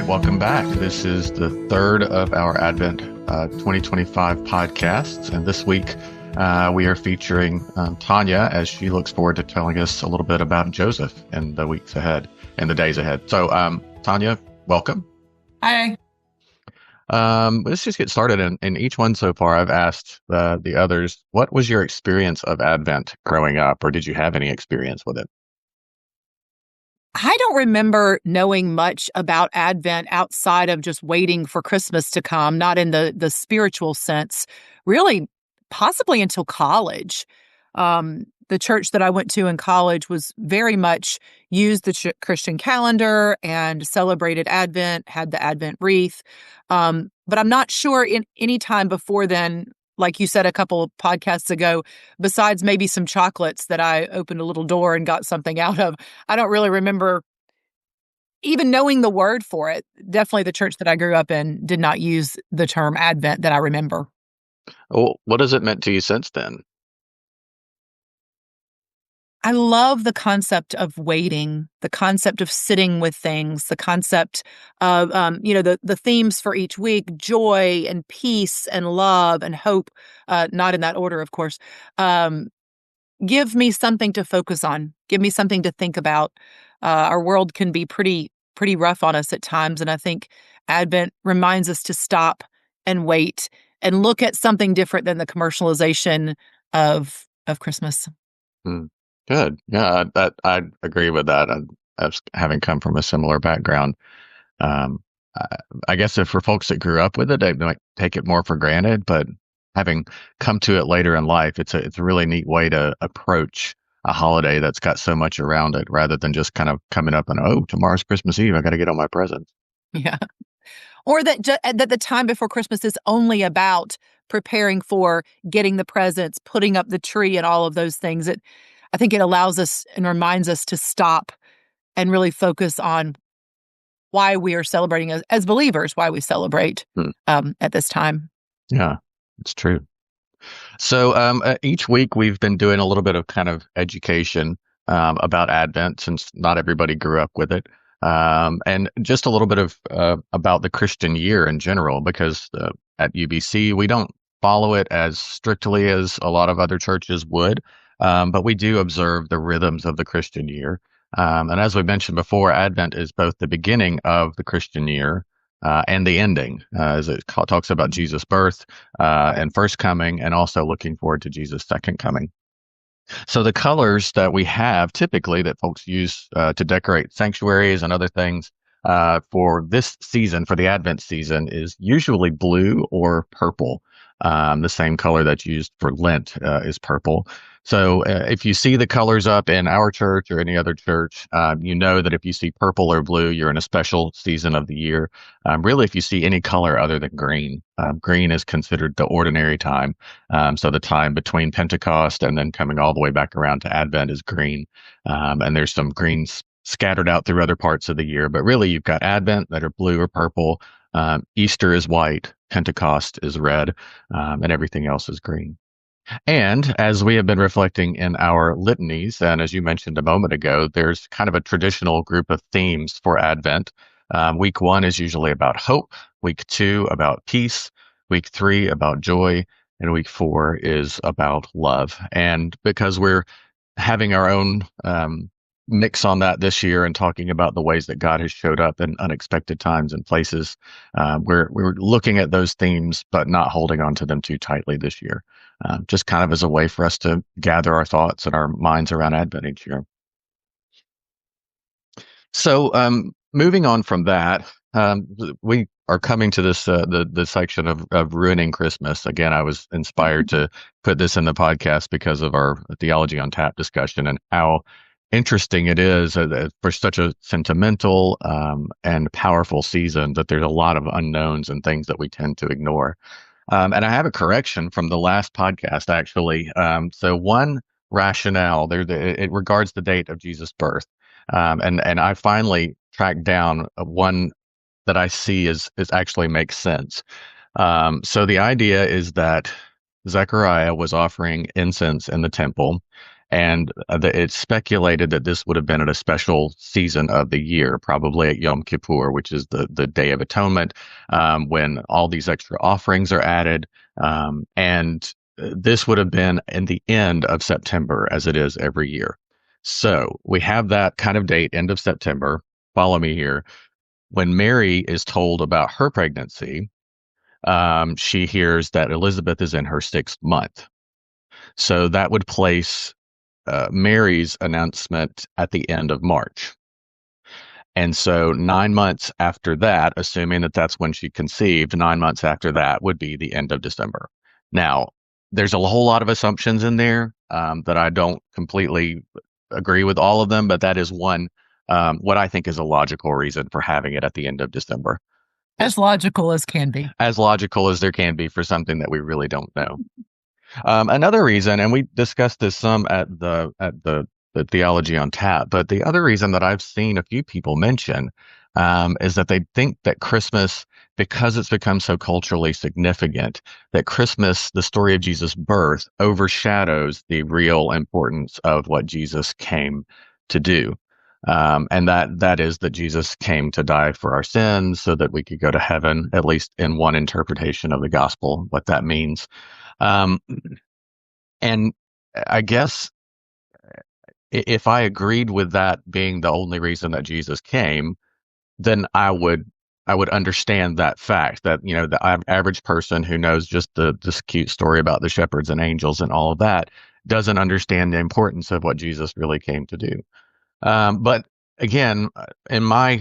right, welcome back. This is the third of our Advent 2025 podcasts. And this week we are featuring Tanya as she looks forward to telling us a little bit about Joseph in the weeks ahead and the days ahead. So, Tanya, welcome. Hi. Let's just get started. In each one so far, I've asked the others, what was your experience of Advent growing up, or did you have any experience with it? I don't remember knowing much about Advent outside of just waiting for Christmas to come, not in the spiritual sense, really, possibly until college. The church that I went to in college was very much used the Christian calendar and celebrated Advent, had the Advent wreath. But I'm not sure in any time before then, like you said a couple of podcasts ago, besides maybe some chocolates that I opened a little door and got something out of. I don't really remember even knowing the word for it. Definitely the church that I grew up in did not use the term Advent that I remember. Well, what has it meant to you since then? I love the concept of waiting, the concept of sitting with things, the concept of, the themes for each week, joy and peace and love and hope, not in that order, of course. Um, Give me something to focus on. Give me something to think about. Our world can be pretty rough on us at times, and I think Advent reminds us to stop and wait and look at something different than the commercialization of Christmas. Hmm. Good. Yeah, I agree with that. As having come from a similar background, um, I, I guess if for folks that grew up with it, they might take it more for granted. But having come to it later in life, it's a really neat way to approach a holiday that's got so much around it, rather than just kind of coming up and tomorrow's Christmas Eve, I got to get all my presents. Yeah. Or that the time before Christmas is only about preparing for getting the presents, putting up the tree, and all of those things. I think it allows us and reminds us to stop and really focus on why we are celebrating as believers, why we celebrate Hmm. at this time. Yeah, it's true. So each week we've been doing a little bit of kind of education about Advent, since not everybody grew up with it, and just a little bit of about the Christian year in general, because at UBC we don't follow it as strictly as a lot of other churches would, but we do observe the rhythms of the Christian year. And as we mentioned before, Advent is both the beginning of the Christian year and the ending, as it talks about Jesus' birth and first coming, and also looking forward to Jesus' second coming. So the colors that we have typically that folks use to decorate sanctuaries and other things for this season, for the Advent season, is usually blue or purple. The same color that's used for Lent is purple. So if you see the colors up in our church or any other church, you know that if you see purple or blue, you're in a special season of the year. Really, if you see any color other than green, green is considered the ordinary time. So the time between Pentecost and then coming all the way back around to Advent is green. And there's some greens scattered out through other parts of the year. But really, you've got Advent that are blue or purple. Easter is white. Pentecost is red. And everything else is green. And as we have been reflecting in our litanies, and as you mentioned a moment ago, there's kind of a traditional group of themes for Advent. Week one is usually about hope. Week two about peace. Week three about joy. And week four is about love. And because we're having our own mix on that this year and talking about the ways that God has showed up in unexpected times and places, we're looking at those themes, but not holding on to them too tightly this year. Just kind of as a way for us to gather our thoughts and our minds around Advent each year. So, moving on from that, we are coming to this the section of ruining Christmas. Again, I was inspired to put this in the podcast because of our theology on tap discussion and how interesting it is for such a sentimental and powerful season that there's a lot of unknowns and things that we tend to ignore. And I have a correction from the last podcast, actually. So one rationale there, it regards the date of Jesus' birth. And I finally tracked down one that I see is actually makes sense. So the idea is that Zechariah was offering incense in the temple, And it's speculated that this would have been at a special season of the year, probably at Yom Kippur, which is the Day of Atonement, when all these extra offerings are added. And this would have been in the end of September, as it is every year. So we have that kind of date, end of September. Follow me here. When Mary is told about her pregnancy, she hears that Elizabeth is in her 6th month. So that would place Mary's announcement at the end of March. And so 9 months after that, assuming that that's when she conceived, 9 months after that would be the end of December. Now, there's a whole lot of assumptions in there that I don't completely agree with all of them, but that is one, what I think is a logical reason for having it at the end of December. As Just logical as can be. as logical as there can be for something that we really don't know. Another reason, and we discussed this some at the theology on tap, but the other reason that I've seen a few people mention is that they think that Christmas, because it's become so culturally significant, that Christmas, the story of Jesus' birth, overshadows the real importance of what Jesus came to do. And that is that Jesus came to die for our sins so that we could go to heaven, at least in one interpretation of the gospel, what that means. Um, and I guess if I agreed with that being the only reason that Jesus came, then I would understand that fact that the average person who knows just this cute story about the shepherds and angels and all of that doesn't understand the importance of what Jesus really came to do. But again, in my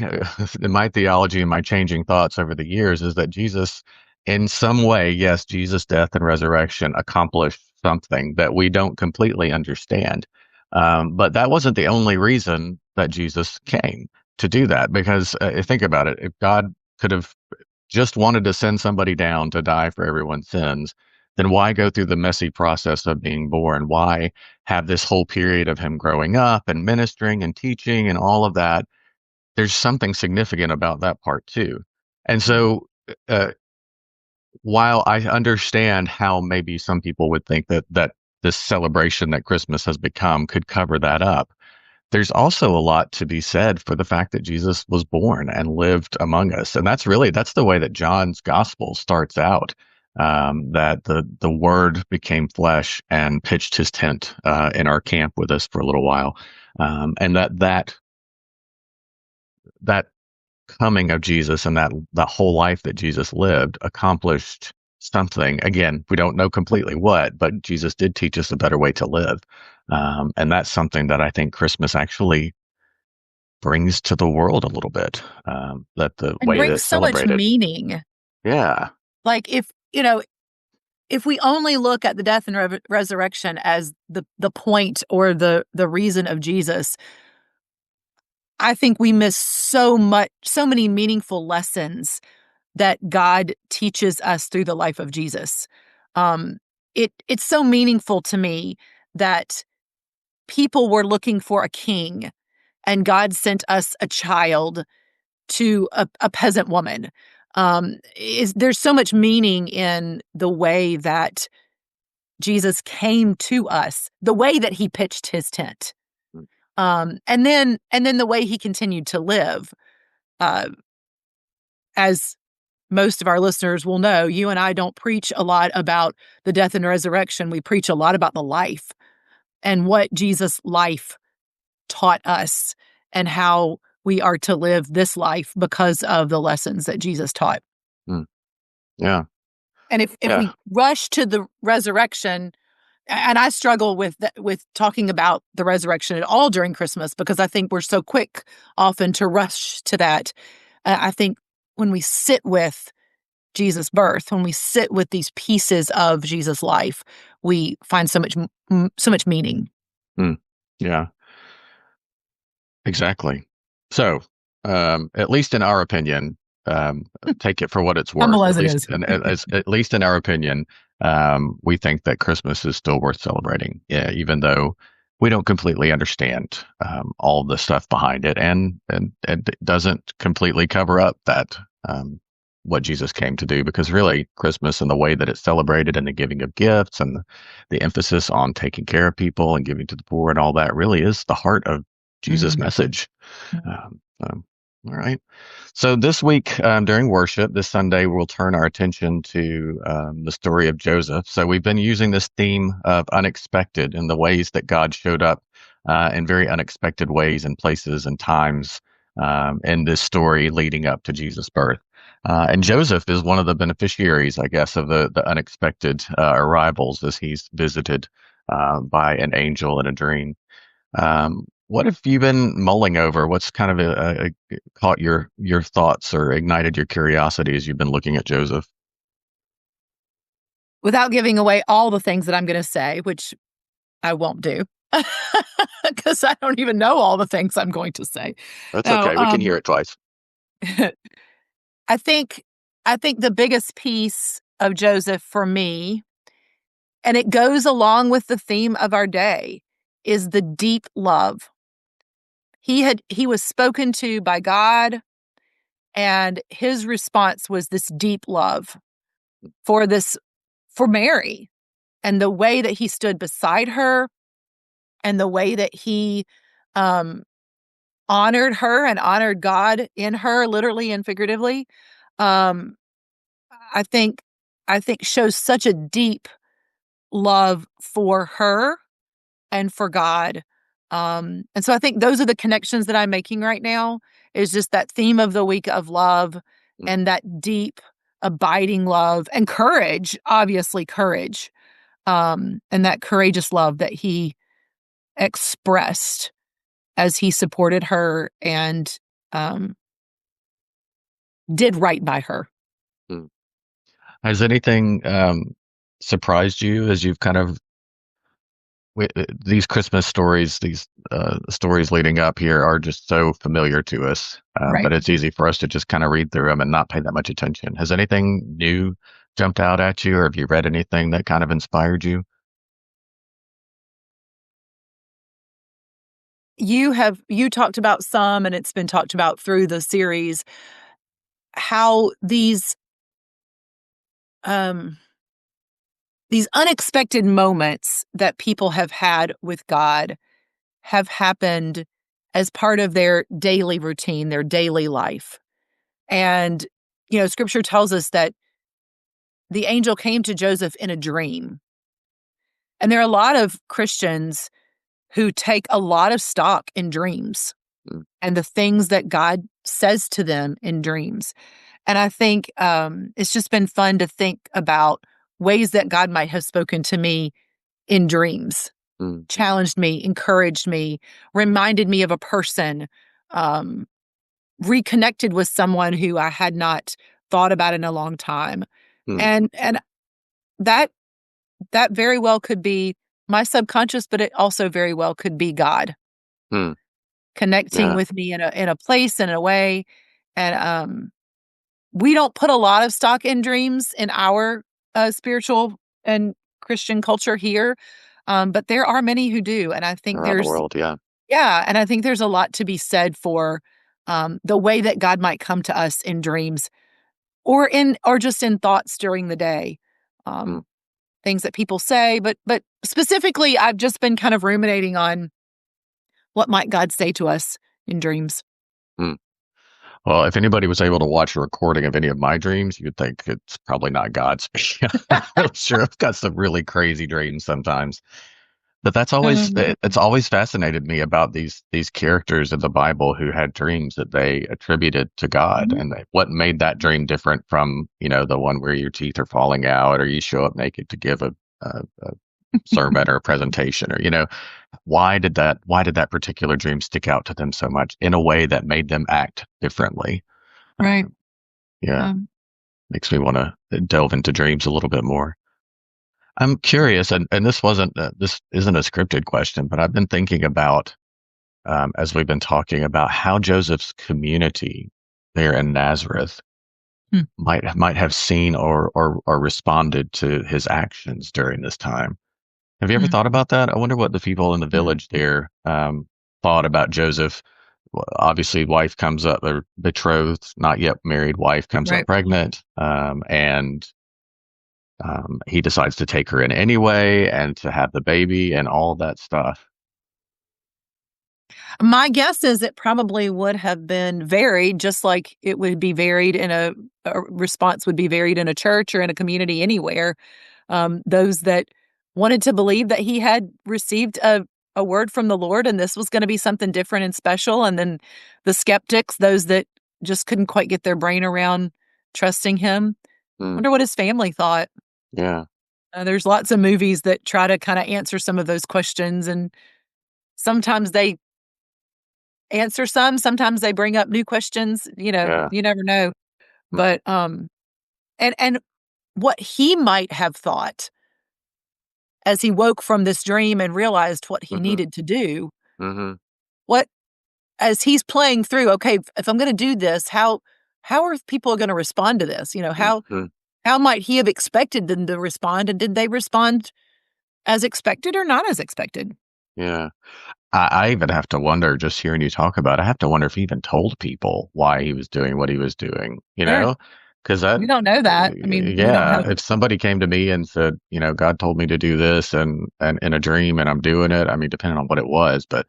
in my theology and my changing thoughts over the years is that Jesus, in some way, yes, Jesus' death and resurrection accomplished something that we don't completely understand. But that wasn't the only reason that Jesus came to do that. Because think about it, if God could have just wanted to send somebody down to die for everyone's sins, then why go through the messy process of being born? Why have this whole period of him growing up and ministering and teaching and all of that? There's something significant about that part too. And so, uh, while I understand how maybe some people would think that this celebration that Christmas has become could cover that up, there's also a lot to be said for the fact that Jesus was born and lived among us. And that's the way that John's gospel starts out. That the word became flesh and pitched his tent in our camp with us for a little while. And that coming of Jesus and that whole life that Jesus lived accomplished something. Again, we don't know completely what, but Jesus did teach us a better way to live. And that's something that I think Christmas actually brings to the world a little bit. That the And way that brings it's so much celebrated. meaning. Yeah. Like if we only look at the death and resurrection as the point or the reason of Jesus, I think we miss so many meaningful lessons that God teaches us through the life of Jesus. Um, it's so meaningful to me that people were looking for a king, and God sent us a child to a peasant woman. There's so much meaning in the way that Jesus came to us, the way that he pitched his tent, and then the way he continued to live. Uh, as most of our listeners will know, you and I don't preach a lot about the death and resurrection. We preach a lot about the life and what Jesus' life taught us and how we are to live this life because of the lessons that Jesus taught. Mm. Yeah. And if Yeah. we rush to the resurrection, and I struggle with talking about the resurrection at all during Christmas because I think we're so quick often to rush to that. I think when we sit with Jesus' birth, when we sit with these pieces of Jesus' life, we find so much meaning. Mm. Yeah. Exactly. So, at least in our opinion, take it for what it's Humble worth. as it is. At least in our opinion, we think that Christmas is still worth celebrating, yeah, even though we don't completely understand all the stuff behind it, and it doesn't completely cover up that. what Jesus came to do, because really Christmas and the way that it's celebrated and the giving of gifts and the emphasis on taking care of people and giving to the poor and all that really is the heart of Jesus' Mm. message. All right. So this week during worship, this Sunday, we'll turn our attention to the story of Joseph. So we've been using this theme of unexpected and the ways that God showed up in very unexpected ways and places and times in this story leading up to Jesus' birth. And Joseph is one of the beneficiaries, I guess, of the unexpected arrivals as he's visited by an angel in a dream. What have you been mulling over? What's kind of caught your thoughts or ignited your curiosity as you've been looking at Joseph? Without giving away all the things that I'm going to say, which I won't do, because I don't even know all the things I'm going to say. That's No, okay. We can hear it twice. I think I think the biggest piece of Joseph for me, and it goes along with the theme of our day, is the deep love. He was spoken to by God, and his response was this deep love for this for Mary, and the way that he stood beside her, and the way that he um honored her and honored God in her, literally and figuratively. um I think I think shows such a deep love for her and for God. And so I think those are the connections that I'm making right now, is just that theme of the week of love, Mm, and that deep, abiding love and courage, obviously courage, and that courageous love that he expressed as he supported her and um, did right by her. mm. Has anything surprised you as you've kind of these Christmas stories, these stories leading up here are just so familiar to us Right. that it's easy for us to just kind of read through them and not pay that much attention. Has anything new jumped out at you, or have you read anything that kind of inspired you? You talked about some, and it's been talked about through the series, how um these unexpected moments that people have had with God have happened as part of their daily routine, their daily life. And scripture tells us that the angel came to Joseph in a dream. And there are a lot of Christians who take a lot of stock in dreams Mm, and the things that God says to them in dreams. And I think it's just been fun to think about ways that God might have spoken to me in dreams, mm, challenged me, encouraged me, reminded me of a person, um, reconnected with someone who I had not thought about in a long time. mm, And that that very well could be my subconscious, but it also very well could be God mm. connecting Yeah, with me in a place and in a way. And we don't put a lot of stock in dreams in our spiritual and Christian culture here, but there are many who do, and I think around the there's world. Yeah. yeah, and I think there's a lot to be said for the way that God might come to us in dreams, or just in thoughts during the day. Mm, Um, Things that people say, but specifically, I've just been kind of ruminating on what might God say to us in dreams. mm. Well, if anybody was able to watch a recording of any of my dreams, you'd think it's probably not God speaking. I'm sure I've got some really crazy dreams sometimes. But it's always fascinated me about these characters in the Bible who had dreams that they attributed to God, Mhm. and what made that dream different from the one where your teeth are falling out or you show up naked to give a sermon or a presentation, or why did that particular dream stick out to them so much in a way that made them act differently? Right. Uh, yeah, Um, makes me want to delve into dreams a little bit more. I'm curious, and this isn't a scripted question, but I've been thinking about as we've been talking about how Joseph's community there in Nazareth hmm, might have seen or responded to his actions during this time. Have you ever hmm, thought about that? I wonder what the people in the hmm. village there thought about Joseph obviously, wife comes up, or betrothed, not yet married wife comes up Right. pregnant, and he decides to take her in anyway and to have the baby and all that stuff. My guess is it probably would have been varied, just like it would be varied in a response would be varied in a church or in a community anywhere. Those that wanted to believe that he had received a word from the Lord and this was going to be something different and special. And then the skeptics, those that just couldn't quite get their brain around trusting him. Mm, Wonder what his family thought. yeah, There's lots of movies that try to kind of answer some of those questions, and sometimes they answer some, sometimes they bring up new questions. yeah. You never know. Mm, But and what he might have thought as he woke from this dream and realized what he mhm, needed to do, mhm, what as he's playing through, okay, if I'm going to do this, how are people going to respond to this? mhm, How might he have expected them to respond, and did they respond as expected or not as expected? yeah. I even have to wonder, just hearing you talk about it, I have to wonder if he even told people why he was doing what he was doing, you Sure. know? Because that, We don't know that. I mean, we don't yeah, have if somebody came to me and said, God told me to do this and in a dream and I'm doing it, I mean, depending on what it was, but,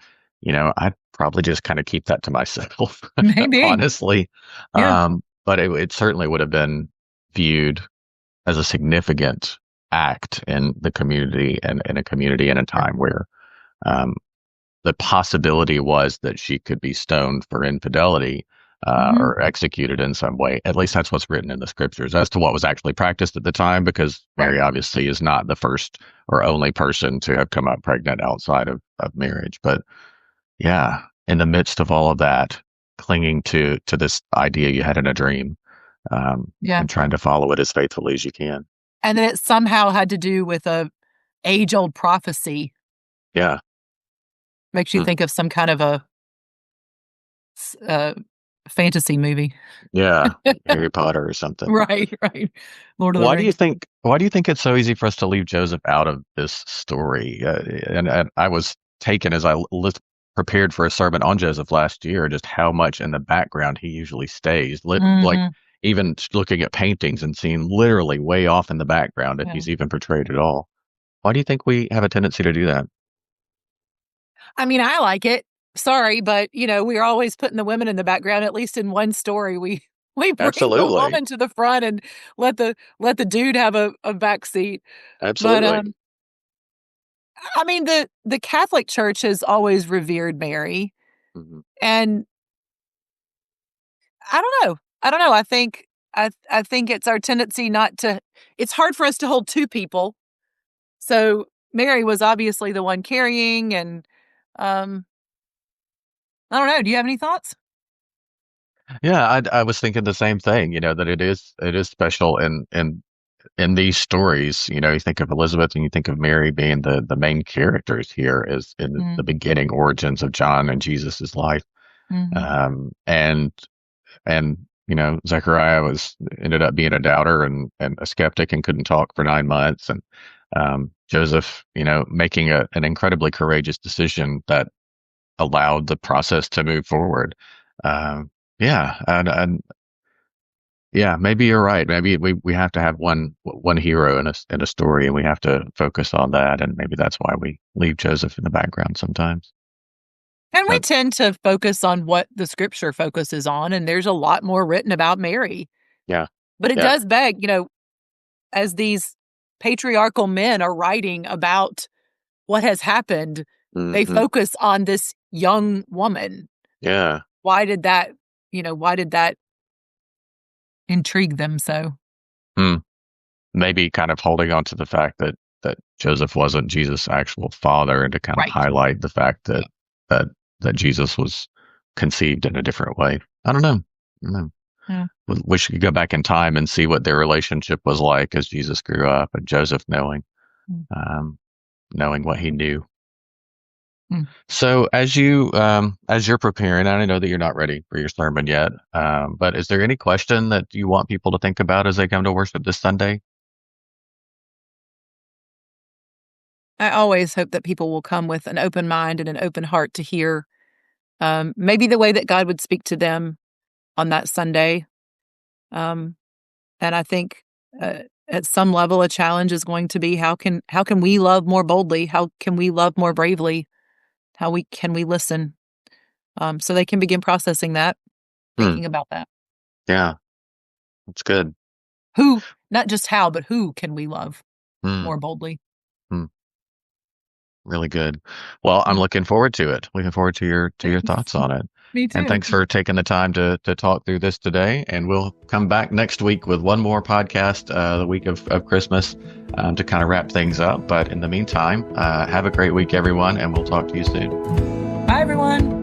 I'd probably just kind of keep that to myself, maybe. honestly. Yeah. But it certainly would have been viewed as a significant act in the community and in a community in a Sure. time where, um, the possibility was that she could be stoned for infidelity, Mhm. or executed in some way. At least that's what's written in the scriptures. As to what was actually practiced at the time, because Right. Mary obviously is not the first or only person to have come up pregnant outside of marriage. But yeah, in the midst of all of that, clinging to this idea you had in a dream, Yeah. and trying to follow it as faithfully as you can. And then it somehow had to do with a age-old prophecy. Yeah. Makes you Hmm. think of some kind of a fantasy movie. Yeah. Harry Potter or something. Right, right. Lord of the Why do you Rings. think why do you think it's so easy for us to leave Joseph out of this story? And I was taken as prepared for a sermon on Joseph last year, just how much in the background he usually stays. Like Mhm. even looking at paintings and seeing literally way off in the background if Yeah. he's even portrayed at all. Why do you think we have a tendency to do that? I mean, I like it. Sorry, but, we're always putting the women in the background, at least in one story. We bring the Absolutely. woman to the front and let the dude have a back seat. But, Absolutely. I mean, the Catholic Church has always revered Mary, Hmm. and I don't know. I don't know. I think it's our tendency not to it's hard for us to hold 2 people. So, Mary was obviously the one carrying, and, um, I don't know. Do you have any thoughts? Yeah, I was thinking the same thing, that it is special in these stories. You think of Elizabeth and you think of Mary being the main characters here is in the Mm, beginning origins of John and Jesus's life. mhm. And Zechariah ended up being a doubter and a skeptic and couldn't talk for 9 months. And Joseph, making an incredibly courageous decision that allowed the process to move forward. Yeah, and yeah, maybe you're right. Maybe we have to have one hero in a story, and we have to focus on that. And maybe that's why we leave Joseph in the background sometimes. And we But tend to focus on what the scripture focuses on, and there's a lot more written about Mary. yeah, But it yeah, does beg, as these patriarchal men are writing about what has happened, they hmm, focus on this young woman. yeah. Why did that why did that intrigue them so? Hmm. Maybe kind of holding on to the fact that Joseph wasn't Jesus' actual father, and to kind of Right. highlight the fact Yeah. that that Jesus was conceived in a different way. I don't know. I don't know. Yeah. Wish we could go back in time and see what their relationship was like as Jesus grew up, and Joseph Mm, um, knowing what he knew. mm. So as you're preparing, I know that you're not ready for your sermon yet, but is there any question that you want people to think about as they come to worship this Sunday? I always hope that people will come with an open mind and an open heart to hear maybe the way that God would speak to them on that Sunday. Um, and I think at some level, a challenge is going to be how can we love more boldly? How can we love more bravely? How can we listen? So they can begin processing that, Hmm. thinking about that. Yeah, that's good. Who, not just how, but who can we love Hmm. more boldly? Hmm. Really good. Well, I'm Mm. looking forward to it. Looking forward to your Thanks. thoughts on it. Me And too. thanks for taking the time to talk through this today. And we'll come back next week with one more podcast, the week of Christmas, to kind of wrap things up. But in the meantime, have a great week, everyone, and we'll talk to you soon. Bye, everyone.